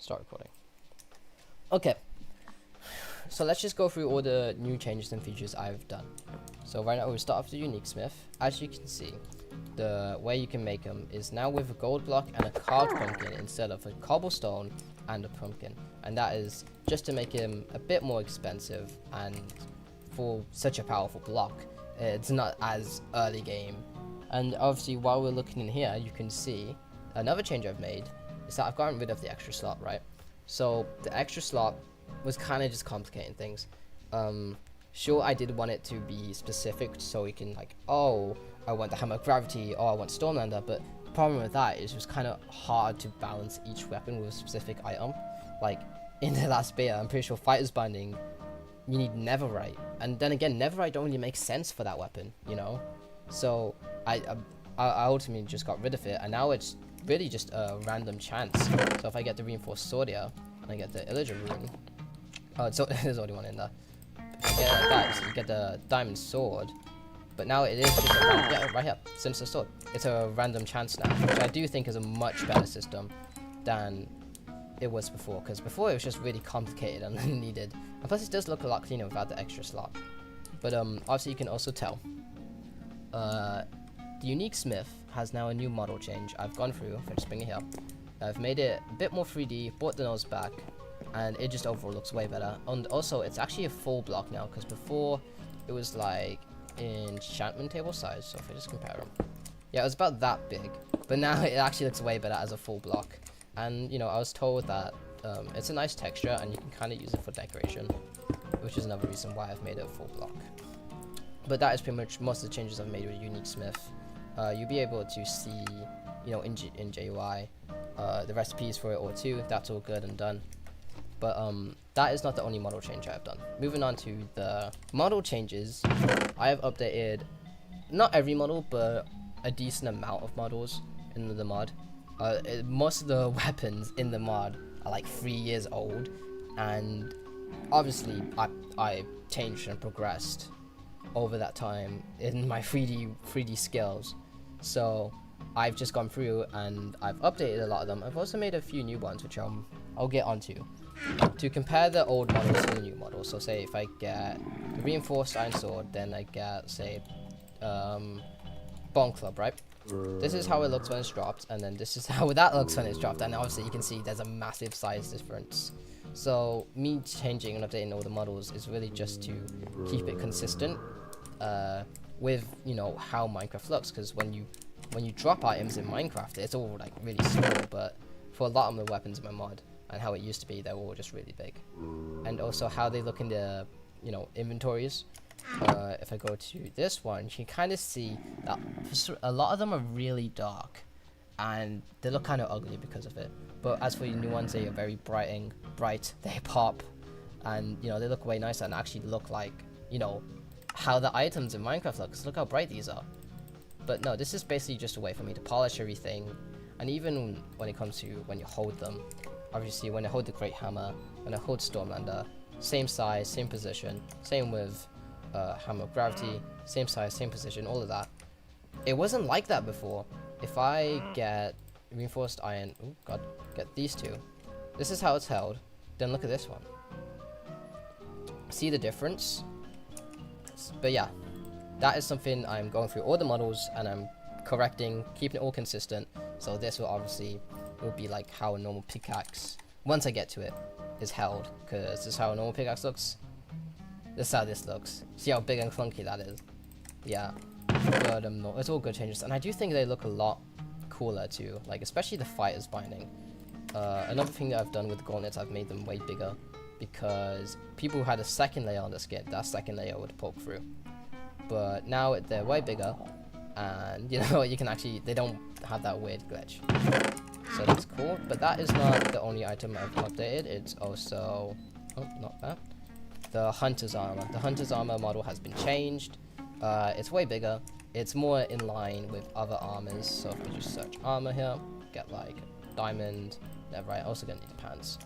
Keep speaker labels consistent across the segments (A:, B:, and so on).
A: Start recording. Okay, so let's just go through all the new changes and features I've done. So right now we'll start off with the Unique Smith. As you can see, the way you can make them is now with a gold block and a carved pumpkin instead of a cobblestone and a pumpkin. And that is just to make him a bit more expensive, and for such a powerful block, it's not as early game. And obviously while we're looking in here, you can see another change I've made is that I've gotten rid of the extra slot, right? So the extra slot was kind of just complicating things. Sure, I did want it to be specific, so we can like, oh, I want the Hammer of Gravity, or I want Stormlander, but the problem with that is it was kind of hard to balance each weapon with a specific item. Like, in the last beta, I'm pretty sure Fighter's Binding, you need Netherite, and then again, Netherite don't really make sense for that weapon, you know? So, I ultimately just got rid of it, and now it's really just a random chance. So if I get the Reinforced Sword here, and I get the Illager Rune, so there's already one in there. If you get it like that, so you get the Diamond Sword, but now it is just a random, yeah, right here, Sinister Sword. It's a random chance now, which I do think is a much better system than it was before, because before it was just really complicated and needed, and plus it does look a lot cleaner without the extra slot. But obviously you can also tell, the Unique Smith has now a new model change. I've gone through, if I just bring it here, I've made it a bit more 3D, brought the nose back, and it just overall looks way better. And also, it's actually a full block now, because before, it was like enchantment table size, so if I just compare them. Yeah, it was about that big, but now it actually looks way better as a full block. And, you know, I was told that it's a nice texture, and you can kind of use it for decoration, which is another reason why I've made it a full block. But that is pretty much most of the changes I've made with Unique Smith. You'll be able to see, you know, in JUI, the recipes for it all too. That's all good and done. But that is not the only model change I've done. Moving on to the model changes, I have updated not every model, but a decent amount of models in the mod. Most of the weapons in the mod are like 3 years old, and obviously I changed and progressed over that time in my 3D skills. So I've just gone through and I've updated a lot of them. I've also made a few new ones, which I'll get onto, to compare the old models to the new models. So say if I get the Reinforced Iron Sword, then I get, say, Bone Club, right? This is how it looks when it's dropped, and then this is how that looks when it's dropped, and obviously you can see there's a massive size difference. So me changing and updating all the models is really just to keep it consistent with, you know, how Minecraft looks, because when you drop items in Minecraft, it's all like really small, but for a lot of the weapons in my mod and how it used to be, they're all just really big. And also how they look in the, you know, inventories. If I go to this one, you can kind of see that a lot of them are really dark, and they look kind of ugly because of it. But as for the new ones, they are very bright, they pop, and, you know, they look way nicer and actually look like, you know, how the items in Minecraft look. 'Cause look how bright these are. But no, this is basically just a way for me to polish everything. And even when it comes to when you hold them, obviously when I hold the Great Hammer, when I hold Stormlander, same size, same position, same with Hammer of Gravity, same size, same position, all of that. It wasn't like that before. If I get Reinforced Iron, oh god, get these two, this is how it's held. Then look at this one. See the difference? But yeah, that is something I'm going through all the models and I'm correcting, keeping it all consistent. So this will obviously will be like how a normal pickaxe, once I get to it, is held, because this is how a normal pickaxe looks. This is how this looks. See how big and clunky that is? Yeah, but no, it's all good changes, and I do think they look a lot cooler too, like especially the Fighter's Binding. Another thing that I've done with the gauntlets, I've made them way bigger, because people who had a second layer on the skin, that second layer would poke through. But now they're way bigger, and you know, you can actually, they don't have that weird glitch. So that's cool, but that is not the only item I've updated. It's also, oh, not that, the Hunter's Armor. The Hunter's Armor model has been changed. It's way bigger. It's more in line with other armors. So if we just search armor here, get like diamond, netherite. Also gonna need the pants.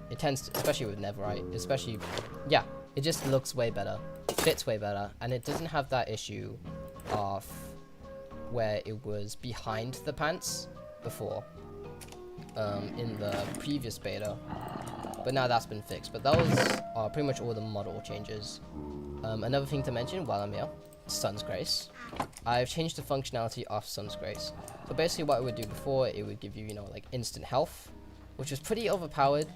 A: It tends to, especially with netherite, especially, yeah, it just looks way better. It fits way better, and it doesn't have that issue of where it was behind the pants before. in the previous beta, but now that's been fixed. But those are pretty much all the model changes. Another thing to mention while I'm here, Sun's Grace. I've changed the functionality of Sun's Grace. So basically what it would do before, it would give you, like instant health, which is pretty overpowered.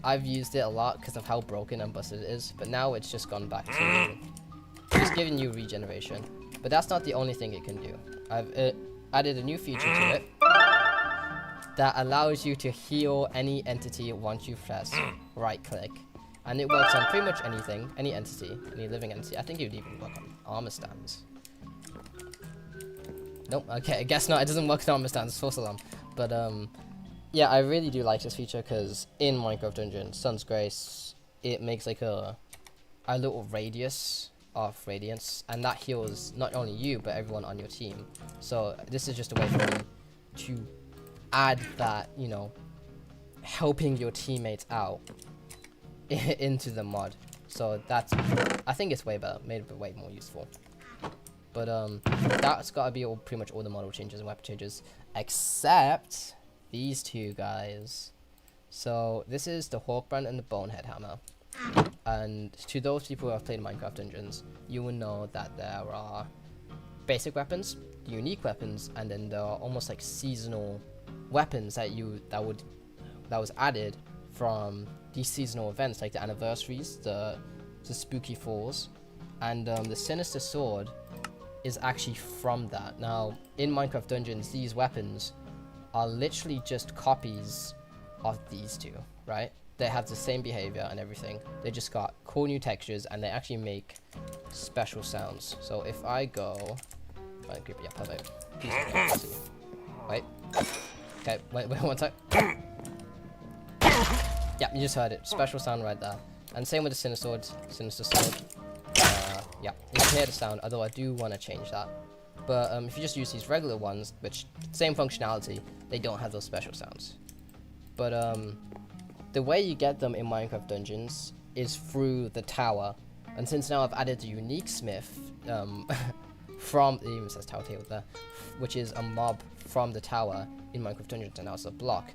A: I've used it a lot because of how broken and busted it is, but now it's just gone back to just giving you regeneration. But that's not the only thing it can do. I've added a new feature to it that allows you to heal any entity once you press right click. And it works on pretty much anything, any entity, any living entity. I think it would even work on armor stands. Nope, okay, I guess not. It doesn't work on armor stands, false alarm. But yeah, I really do like this feature because in Minecraft Dungeon, Sun's Grace, it makes like a little radius of radiance, and that heals not only you but everyone on your team. So this is just a way for me to add that, helping your teammates out into the mod. So that's, I think it's way better, made it way more useful. But that's gotta be pretty much all the model changes and weapon changes, except these two guys. So this is the Hawkbrand and the Bonehead Hammer. And to those people who have played Minecraft Dungeons, you will know that there are basic weapons, unique weapons, and then there are almost like seasonal weapons that was added from these seasonal events, like the anniversaries, the spooky falls, and the Sinister Sword is actually from that. Now in Minecraft Dungeons, these weapons are literally just copies of these two, right? They have the same behavior and everything. They just got cool new textures, and they actually make special sounds. So if I go, yeah, perfect. Wait. Okay, wait, one sec. Yeah, you just heard it. Special sound right there. And same with the Sinister Sword. Yeah, you can hear the sound, although I do want to change that. But if you just use these regular ones, which same functionality, they don't have those special sounds. But the way you get them in Minecraft Dungeons is through the tower. And since now I've added the unique smith from, it even says Telltale there, which is a mob from the tower in Minecraft Dungeons, and now it's a block.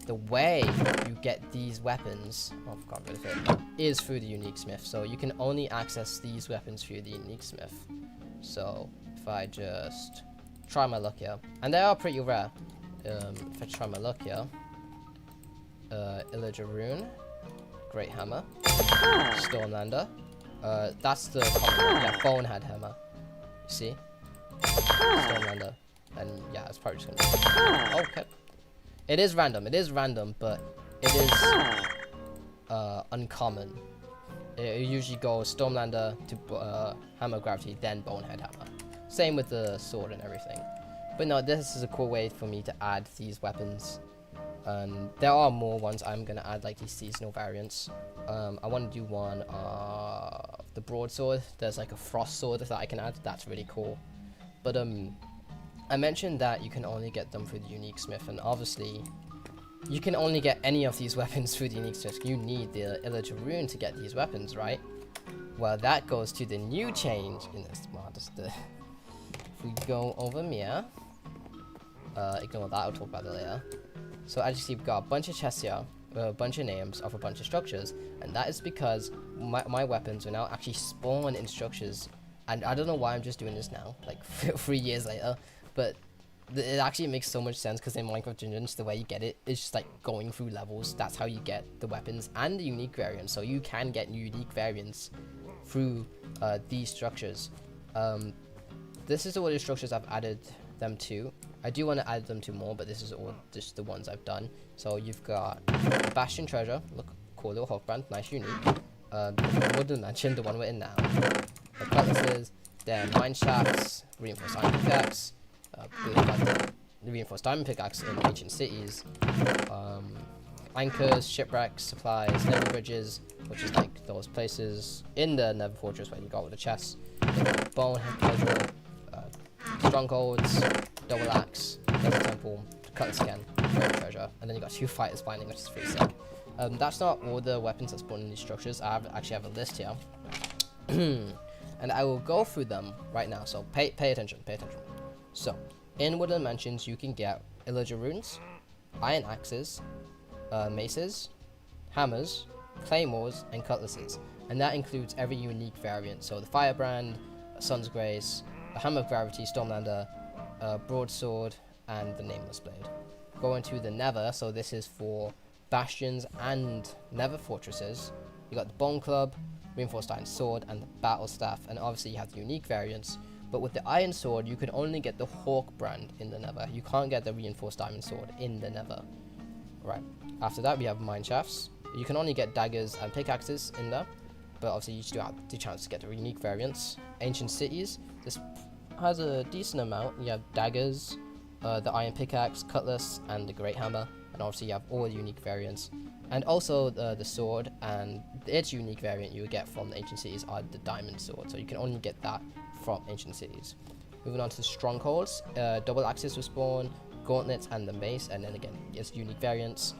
A: The way you get these weapons, oh, I got rid of it, is through the unique smith. So you can only access these weapons through the unique smith. So if I just try my luck here, and they are pretty rare. If I try my luck here, Illager Rune, Great Hammer, Stormlander, that's the common one, yeah, Bonehead Hammer, you see, Stormlander, and yeah, it's probably just gonna be, okay, it is random, but it is, uncommon. It usually goes Stormlander to, Hammer Gravity, then Bonehead Hammer, same with the sword and everything. But no, this is a cool way for me to add these weapons. There are more ones I'm gonna add, like these seasonal variants. I want to do one of the broadsword. There's like a frost sword that I can add. That's really cool. But I mentioned that you can only get them through the unique smith, and obviously you can only get any of these weapons through the unique smith. You need the Illager Rune to get these weapons, right? Well, that goes to the new change in this mod. If we go over here, ignore that. I'll talk about it later. So as you see, we've got a bunch of chests here, a bunch of names of a bunch of structures, and that is because my weapons will now actually spawn in structures. And I don't know why I'm just doing this now, like 3 years later, but it actually makes so much sense, because in Minecraft Dungeons, the way you get it is just like going through levels. That's how you get the weapons and the unique variants. So you can get unique variants through these structures. This is all the structures I've added them to. I do want to add them to more, but this is all just the ones I've done. So you've got Bastion Treasure, look, cool little Hawkbrand, nice, unique. Woodland Mansion, the one we're in now. The cutlasses, then mine shafts, reinforced iron pickaxe, reinforced diamond pickaxe in ancient cities, anchors, shipwrecks, supplies, nether bridges, which is like those places in the nether fortress where you got all the chests, bonehead puzzle, strongholds, double axe, desert temple, cutlass again, great treasure, and then you got 2 fighters binding, which is pretty sick. That's not all the weapons that spawn in these structures. I actually have a list here, and I will go through them right now. So pay attention. So in Woodland Mansions, you can get Illager runes, iron axes, maces, hammers, claymores, and cutlasses, and that includes every unique variant. So the Firebrand, Sun's Grace, a Hammer of Gravity, Stormlander, Broadsword, and the Nameless Blade. Going to the Nether, so this is for bastions and Nether fortresses. You got the Bone Club, Reinforced Iron Sword, and the Battle Staff, and obviously you have the unique variants. But with the Iron Sword, you can only get the Hawk brand in the Nether. You can't get the Reinforced Diamond Sword in the Nether. Right. After that, we have Mine Shafts. You can only get daggers and pickaxes in there, but obviously you still have the chance to get the unique variants. Ancient Cities. This has a decent amount. You have daggers, the Iron Pickaxe, Cutlass, and the Great Hammer. And obviously you have all the unique variants. And also the sword and its unique variant you would get from the Ancient Cities are the Diamond Sword. So you can only get that from Ancient Cities. Moving on to the Strongholds, double axes will spawn, gauntlets, and the mace, and then again it's unique variants.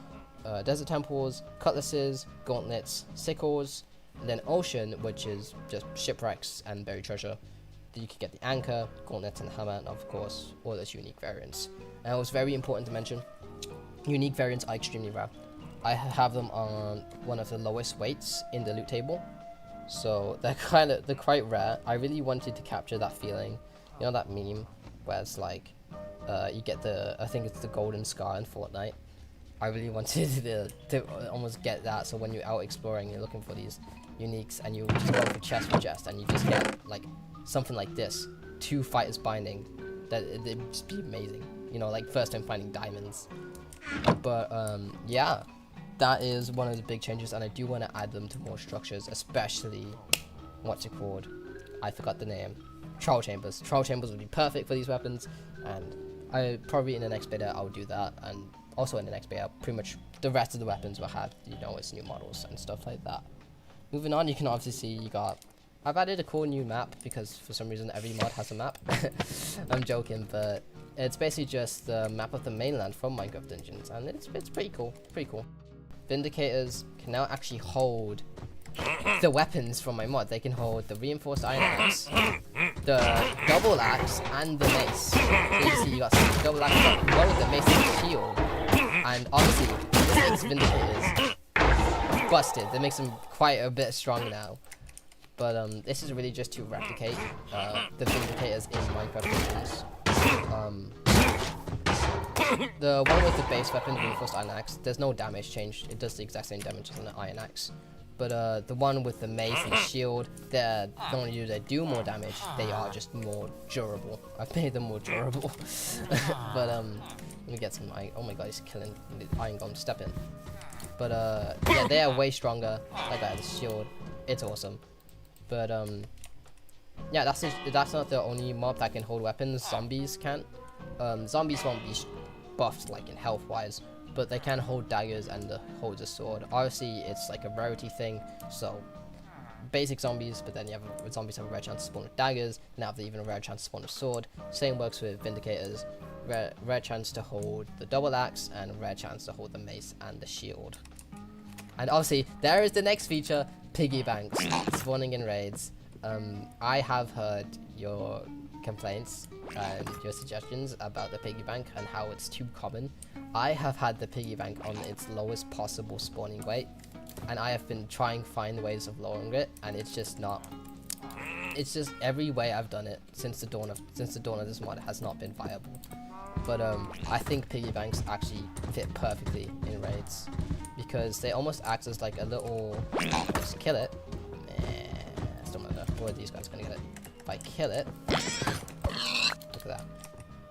A: Desert temples, cutlasses, gauntlets, sickles, and then ocean, which is just shipwrecks and buried treasure. Then you can get the anchor, gauntlets, and hammer, and of course all those unique variants. And it was very important to mention, unique variants are extremely rare. I have them on one of the lowest weights in the loot table. So they're quite rare. I really wanted to capture that feeling, you know, that meme where it's like, you get I think it's the golden scar in Fortnite. I really wanted to almost get that. So when you're out exploring, you're looking for these uniques, and you just go for chest, and you just get like something like this, 2 fighters binding. That it'd just be amazing. You know, like first time finding diamonds. But yeah. That is one of the big changes, and I do want to add them to more structures, especially, what's it called? I forgot the name. Trial Chambers. Trial Chambers would be perfect for these weapons, and I probably in the next beta I'll do that, and also in the next beta, pretty much the rest of the weapons will have, you know, its new models and stuff like that. Moving on, you can obviously see I've added a cool new map, because for some reason every mod has a map. I'm joking, but it's basically just the map of the mainland from Minecraft Dungeons, and it's pretty cool, Vindicators can now actually hold the weapons from my mod. They can hold the Reinforced Iron Axe, the Double Axe, and the Mace. So you can see you got some Double Axe, with the Mace and the Shield. And obviously, this makes Vindicators busted. That makes them quite a bit strong now. But this is really just to replicate the Vindicators in Minecraft Dungeons. The one with the base weapon, Reinforced Iron Axe, there's no damage change. It does the exact same damage as an Iron Axe. But the one with the mace and the shield, not only do they do more damage, they are just more durable. I've made them more durable. But let me get some iron. Oh my god, he's killing the Iron Golem. Step in. But yeah, they are way stronger. Like that, the shield, it's awesome. But yeah, that's not the only mob that can hold weapons. Zombies can't. Zombies won't be buffed like in health wise, but they can hold daggers and hold a sword. Obviously it's like a rarity thing, so basic zombies, but then you have zombies have a rare chance to spawn with daggers, now they even a rare chance to spawn with sword. Same works with Vindicators, rare chance to hold the double axe, and a rare chance to hold the mace and the shield. And obviously there is the next feature, piggy banks spawning in raids. I have heard your complaints and your suggestions about the piggy bank and how it's too common. I have had the piggy bank on its lowest possible spawning weight, and I have been trying to find ways of lowering it, and it's just every way I've done it since the dawn of this mod has not been viable. But I think piggy banks actually fit perfectly in raids, because they almost act as like a little, just kill it. Still not enough. One of these guys gonna get it. If I kill it, look at that.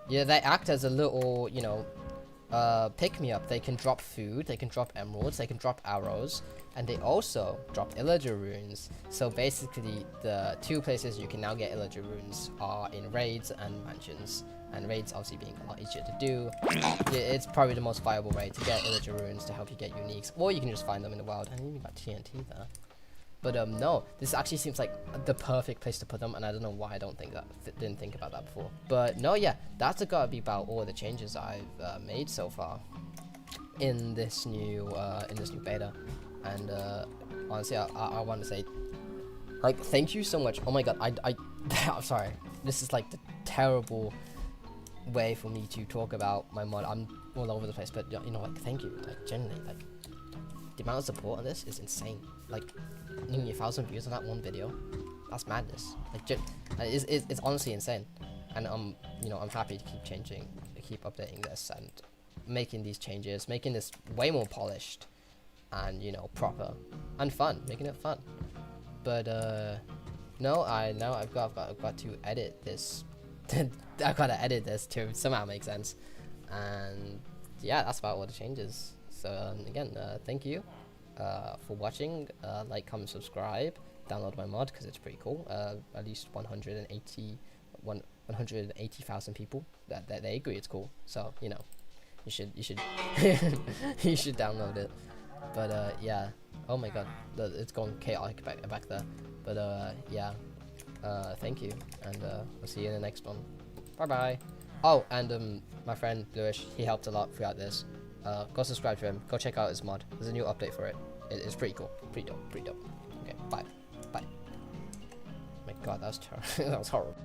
A: Yeah, they act as a little, you know, pick me up. They can drop food, they can drop emeralds, they can drop arrows, and they also drop Illager runes. So basically, the 2 places you can now get Illager runes are in raids and mansions. And raids obviously being a lot easier to do. It's probably the most viable way to get Illager runes to help you get uniques, or you can just find them in the wild. I think you got TNT there. But no, this actually seems like the perfect place to put them, and I don't know why I didn't think about that before. But no, yeah, that's gotta be about all the changes I've made so far in this new beta. And honestly, I want to say, like, thank you so much. Oh my god, I'm sorry. This is like the terrible way for me to talk about my mod. I'm all over the place, but you know, like, thank you. Like, genuinely, like, the amount of support on this is insane. Like, nearly 1,000 views on that one video. That's madness. Like, it's honestly insane. And you know, I'm happy to keep changing, to keep updating this and making these changes, making this way more polished and, you know, proper and fun, making it fun. But no, I've got to edit this. I've got to edit this to somehow make sense. And yeah, that's about all the changes. So again, thank you for watching. Like, comment, subscribe, download my mod because it's pretty cool. At least 180,000 people that they agree it's cool. So, you know, you should you should download it. But yeah, oh my god, it's gone chaotic back there. But yeah, thank you, and I'll see you in the next one. Bye bye. Oh, and my friend Bluish, he helped a lot throughout this. Go subscribe to him. Go check out his mod. There's a new update for it. It's pretty cool. Pretty dope. Okay, bye. Oh my god, that was terrible. That was horrible.